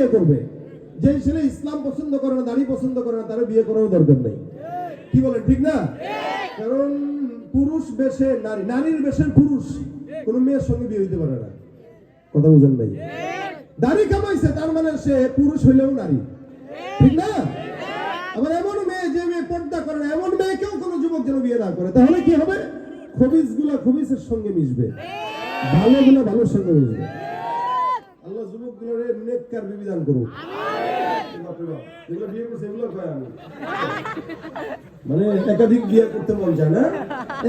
বিয়ে করবে। যে ছেলে ইসলাম পছন্দ করে না, দাড়ি পছন্দ করে না, তার বিয়ে করার দরকার নেই। কি বলেন, ঠিক না? কারণ পুরুষ বেশে নারী, নারীর বেশে পুরুষ, কোন মেয়ের সঙ্গে বিয়ে হইতে পারে না। কথা বুঝেন নাই? দাড়ি কামাইছে তার মানে সে পুরুষ হইলেও নারী, ঠিক না? আবার এমন মেয়ে যে মেয়ে পর্দা করে না, এমন মেয়েকেও কোনো যুবক যেন বিয়ে না করে। তাহলে কি হবে? খবিস গুলা খবিসের সঙ্গে মিশবে, ভালো গুলা ভালোর সঙ্গে মিশবে। আল্লাহ যুবক গুলোর নেককার বিধান করুক। মানে একাধিক বিয়ে করতে মন চায় না,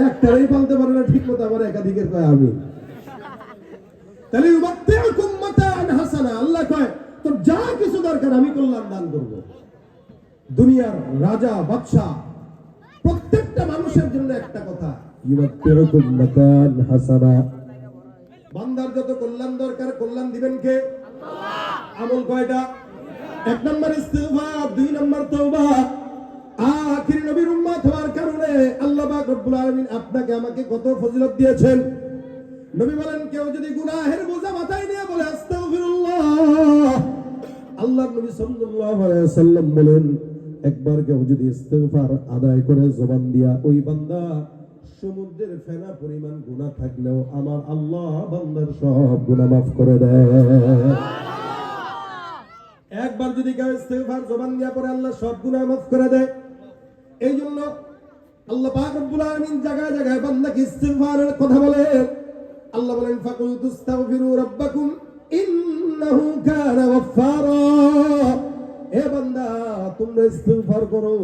একটাই পালতে পারে না ঠিক মতো, আবার একাধিকের কয় আমি। তাহলে আল্লাহ কয় তোর যা কিছু দরকার আমি কল্যাণ দান করবো। দুনিয়ার রাজা বাদশা প্রত্যেকটা মানুষের জন্য একটা কথা, বান্দার যত কল্যাণ দরকার কল্যাণ দিবেন কে? আমল কয়টা? 1 নম্বর ইস্তিগফার, 2 নম্বর তওবা। আখির নবীর উম্মত হওয়ার কারণে আল্লাহ পাক রব্বুল আলামিন আপনাকে আমাকে কত ফজিলত দিয়েছেন। নবী বলেন, কেউ যদি গুনাহের বোঝা মাথায় নিয়ে বলে আস্তাগফিরুল্লাহ, আল্লাহর নবী সাল্লাল্লাহু আলাইহি ওয়াসাল্লাম বলেন, একবার কেউ যদি ইস্তিগফার আদায় করে জবান দিয়া, ওই বান্দা সমুদ্রের ফেনা পরিমাণ গুনাহ থাকলেও আমার আল্লাহ বান্দার সব গুনাহ মাফ করে দেয়। একবার যদি কেউ ইস্তিগফার জবান দিয়া পড়ে, আল্লাহ সব গুনাহ মাফ করে দেয়। এই জন্য আল্লাহ পাক রব্বুল আলামিন জায়গায় জায়গায় বান্দাকে ইস্তিগফারের কথা বলে। আল্লাহ বলেন, ফাকুল তুস্তাগফিরু রাব্বাকুম ইন্নাহু কানা গফফারা। এ বান্দা, তোমরা ইস্তিগফার করো,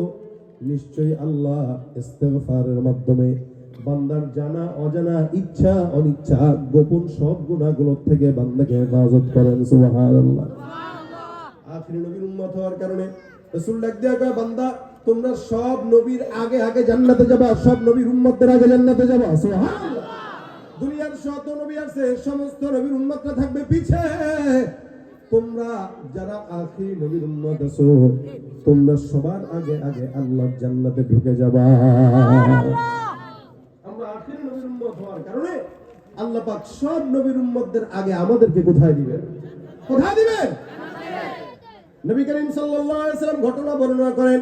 নিশ্চয়ই আল্লাহ ইস্তিগফারের মাধ্যমে বান্দার জানা অজানা, ইচ্ছা অনিচ্ছা, গোপন সব গুনাহগুলো থেকে বান্দাকে হেফাজত করেন। সুবহানাল্লাহ। আখির নবীর উম্মত হওয়ার কারণে রাসূল ডাক দিয়া কয়, বান্দা তোমরা সব নবীর আগে আগে জান্নাতে যাবা, সব নবীর উম্মতদের আগে জান্নাতে যাবা। সুবহানাল্লাহ। দুনিয়ার শত নবী আছে, সমস্ত নবীর উম্মতরা থাকবে পিছে। তোমরা যারা আখির নবীর উম্মত আছো, তোমরা সবার আগে আগে আল্লাহর জান্নাতে ঢুকে যাবা। আমরা আখির নবীর উম্মত হওয়ার কারণে আল্লাহ পাক সব নবীর উম্মতদের আগে আমাদেরকে কোথায় দিবেন? কোথায় দিবেন? নবী করিম সাল্লাল্লাহু আলাইহি ওয়াসাল্লাম ঘটনা বর্ণনা করেন,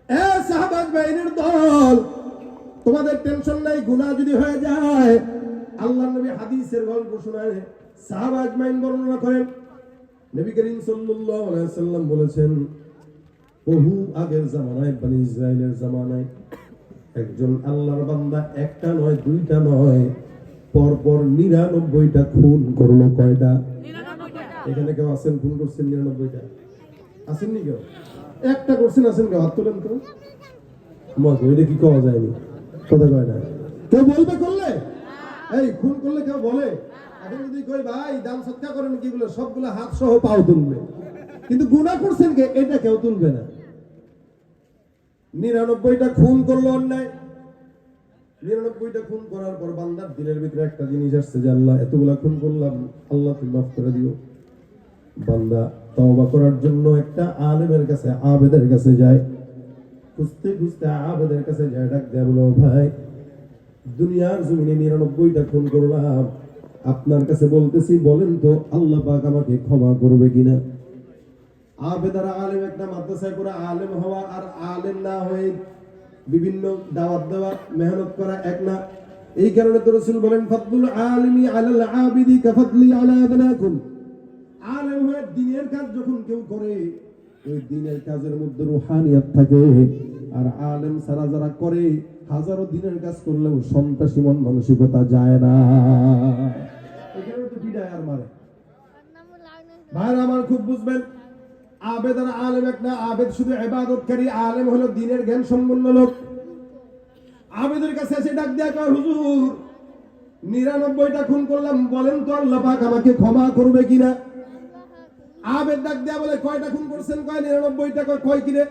এ সাহাবা বাহিনীর দল, তোমাদের টেনশন নাই, গুনাহ যদি হয়ে যায়। আল্লাহর নবী হাদিসের গল্প শোনায়, সাহাবা আজমাইন বর্ণনা করেন, নবী করিম সাল্লাল্লাহু আলাইহি ওয়াসাল্লাম বলেছেন, বহু আগের জামানায়, বনি ইসরাইলের জামানায় একজন আল্লাহর বান্দা একটা নয়, দুইটা নয়, পরপর 99টা খুন করলো। কয়টা? 99টা। এখানে কেউ আছেন খুন করছেন 99টা? আসেননি কেউ? একটা করছেন, আছেন কেউ? হাত তোলেন তো। আমার বইটা কি কওয়া যায়নি, কথা কয় না কেউ। বলবে করলে? এই খুন করলে কেউ বলে? এখন যদি কই ভাই দান সৎকার করেন, কি বলে? সবগুলো হাত সহ পাও তুলবে, কিন্তু গুনাহ করছেন কে? এটা কেউ তুলবে না। 99টা খুন করলো অন্যায়। 99টা খুন করার পর বান্দার দিলের ভিতরে একটা জিনিস আসছে যে আল্লাহ এতগুলা খুন করলাম, আল্লাহ তুমি মাফ করে দিও। বান্দা তওবা করার জন্য একটা আলেমের কাছে, আবেদের কাছে যায়। খুঁজতে খুঁজতে আবেদের কাছে যায়, ডাক দেয়া বলো, ভাই দুনিয়ার জমিনে 99টা খুন করলাম, আপনার কাছে বলতেছি, বলেন তো আল্লাহ পাক আমাকে ক্ষমা করবে কিনা? আবেদার আলেম একটা মাদ্রাসায় পড়ে আলেম হওয়া আর আলেম না হয়ে বিভিন্ন দাওয়াত দেওয়া, মেহনত করা এক না। এই কারণে তো রাসূল বলেন, ফাদলুল আলিমি আলাল আবিদি কাফাদলি আলা আদনাকুম। আলেম হয়ে দ্বীনের কাজ যখন কেউ করে, ওই দ্বীনের কাজের মধ্যে রূহানিয়াত থাকে। আর আলেম ছাড়া যারা করে, হাজারো দিনের কাজ করলেও সন্ত্রাসী মন মানসিকতা যায় না। এখানে তো বিদায় আর মারে। ভাইরা আমার খুব বুঝবেন, আবেদ আর আলেম এক না। আবেদ শুধু ইবাদতকারী, আলেম হলো দ্বীনের জ্ঞান সম্পন্ন লোক। আবেদের কাছে এসে ডাক দেয়া কয়, হুজুর 99টা খুন করলাম, বলেন তো আল্লাহ পাক আমাকে ক্ষমা করবে কিনা? আবেদ ডাক দেয়া বলে, কয়টা খুন করছেন? কয় 99টা। কয় কিরে?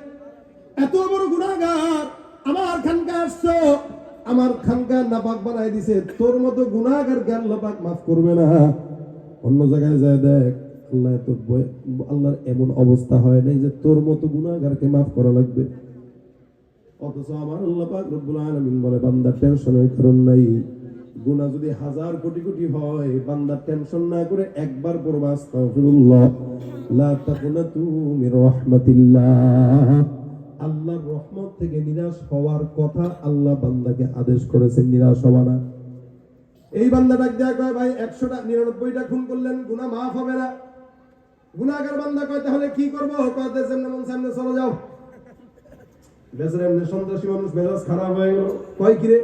এত বড় গুনাহগার আমার খানকা আসছো, আমার খানকা নাপাক বানাই দিছে, তোর মতো গুনাহগারকে আল্লাহ পাক মাফ করবে না। অন্য জায়গায় যায় দেখ, আল্লাহর এমন অবস্থা হয় নাই যে তোর মতো গুনাহগারকে মাফ করা লাগবে। অথচ আমার আল্লাহ পাক রব্বুল আলামিন বলে, বান্দা টেনশনের কারণ নাই। গুনাহ যদি 1000 কোটি কোটি হয়, বান্দা টেনশন না করে একবার পড়বা আস্তাগফিরুল্লাহ, লা তাকুনাতু মির রাহমাতিল্লাহ, আল্লাহর রহমত থেকে নিরাশ হওয়ার কথা আল্লাহ বান্দাকে আদেশ করেছেন, নিরাশ হওয়া না। এই বান্দা ডাক দেয়া কয়, ভাই 100টা 99টা খুন করলেন, গুনাহ মাফ হবে না। গুনাহগার বান্দা কয়, তাহলে কি করব? কয় সামনে মন সামনে চলে যাও। বেচারা এমনি সন্ত্রাসী মানুষ, মেজাজ খারাপ হয়ে গেল। কয় কিরে,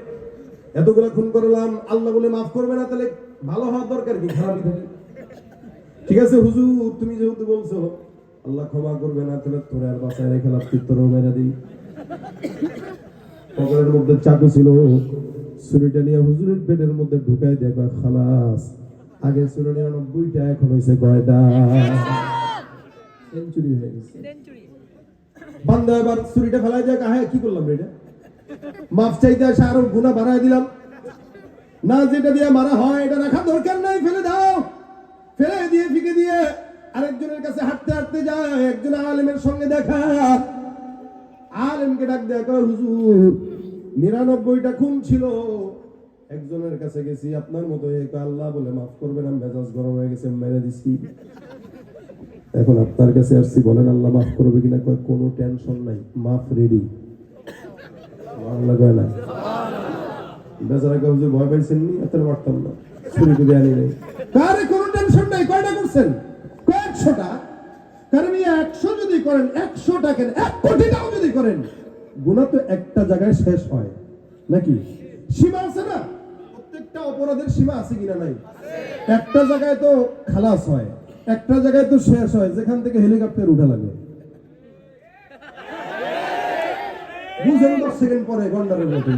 এতগুলা খুন করলাম, আল্লাহ বলে মাফ করবে না, তাহলে ভালো হওয়ার দরকার কি? খারাপই থাকে। ঠিক আছে হুজুর, তুমি যেহেতু বলছো আল্লাহ ক্ষমা করবে না, তাহলে তোরে আর বাঁচায় রেখে লাভ, তোরেও মেরে দিই। পকেটের মধ্যে চাকু ছিল, ছুরিটা নিয়ে হুজুরের পেটের মধ্যে ঢুকাই দিয়ে কয়, খালাস। আগে ছিল 99টা, এখন হয়েছে কয়টা? সেঞ্চুরি হয়ে গেছে। বান্দা এবার ছুরিটা ফেলাই দেয়, হ্যাঁ কি করলাম রে, এটা মাফ চাইতে আসে, আরো গুনাহ বাড়ায় দিলাম না। যেটা দিয়ে মারা হয় এটা রাখা দরকার নাই, ফেলে দাও। ফেলে দিয়ে ফিকে দিয়ে আরেকজনের কাছে হাঁটতে হাঁটতে যায়, একজন আলেমের সঙ্গে দেখা। আলেমকে ডাক দেয়া কয়, হুজুর 99টা খুন ছিল, একজনের কাছে গেছি আপনার মতো, আল্লাহ বলে মাফ করবেন, আমি মেজাজ গরম হয়ে গেছে, মেরে দিছি। এখন আপনার কাছে আসছি, বলেন আল্লাহ মাফ করবে কিনা? কয় কোনো টেনশন নাই, মাফ রেডি। আল্লাহ কয় না, বেচারা কেউ যে ভয় পাইছেন নি, এত মারতাম না, ছুরি করে আনি নাই। কারে কোনো টেনশন নাই। কয়টা করছেন? 100টা। কারণ 100 যদি করেন, 100টা কেন 1 কোটিটাও যদি করেন, গুনাহ তো একটা জায়গায় শেষ হয় নাকি? সীমা আছে না? প্রত্যেকটা অপরাধের সীমা আছে কিনা? নাই। একটা জায়গায় তো খালাস হয়, একটা জায়গায় তো শেষ হয়, যেখান থেকে হেলিকপ্টার উঠা লাগে। বুঝেন 10 সেকেন্ড পরে গন্ডারের মতো।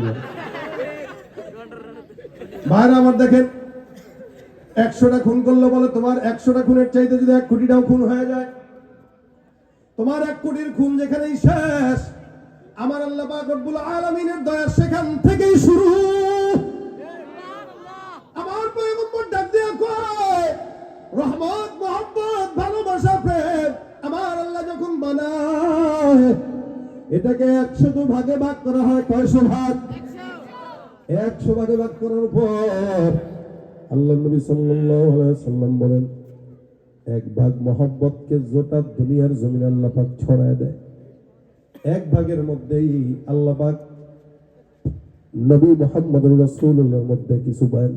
ভাইরা আমার দেখেন, 100টা খুন করলো বলে তোমার 100টা খুনের চাইতে যদি 1 কোটিটাও খুন হয়ে যায়, তোমার 1 কোটির খুন যেখানেই শেষ, আমার আল্লাহ পাক রব্বুল আলামিনের দয়া সেখান থেকেই শুরু। আমার পয়গম্বর ডাক দিয়া কয়, রহমত, মহব্বত, ভালোবাসা, প্রেম আমার আল্লাহ যখন বানায়, এটাকে 100 ভাগে ভাগ করা হয়। কয়শো ভাগ? 100 ভাগে ভাগ করার পর আল্লাহ নবী সাল্লাল্লাহু আলাইহি ওয়াসাল্লাম বলেন, 1 ভাগ মহব্বতকে গোটা দুনিয়ার জমিনে আল্লাহ পাক ছড়ায় দেয়। 1 ভাগের মধ্যেই আল্লাহ পাক নবী মুহাম্মদুর রাসূলুল্লাহর মধ্যে কিছু পান।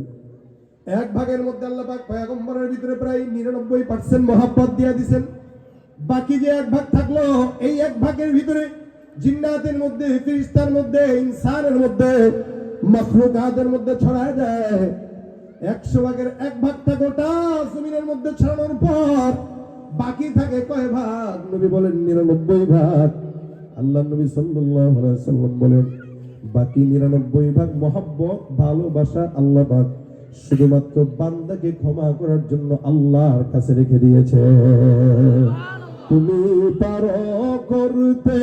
1 ভাগের মধ্যে আল্লাহ পাক পয়গম্বরের ভিতরে প্রায় 99% মহব্বত দিয়ে দিবেন। বাকি যে 1 ভাগ থাকলো, এই 1 ভাগের ভিতরে জিন্নাতের মধ্যে, ফেরেশতার মধ্যে, ইনসানের মধ্যে, মাখলুকাতের মধ্যে ছড়ায় যায়। 100 ভাগের 1 ভাগটা গোটা জমিনের মধ্যে ছড়ানোর পর বাকি থাকে কয় ভাগ? নবী বলেন 99 ভাগ। আল্লাহ নবী সাল্লাল্লাহু আলাইহি ওয়াসাল্লাম বলেন, বাকি 99 ভাগ মহব্বত, ভালোবাসা আল্লাহ পাক শুধুমাত্র বান্দাকে ক্ষমা করার জন্য আল্লাহর কাছে রেখে দিয়েছে। তুমি পারো করতে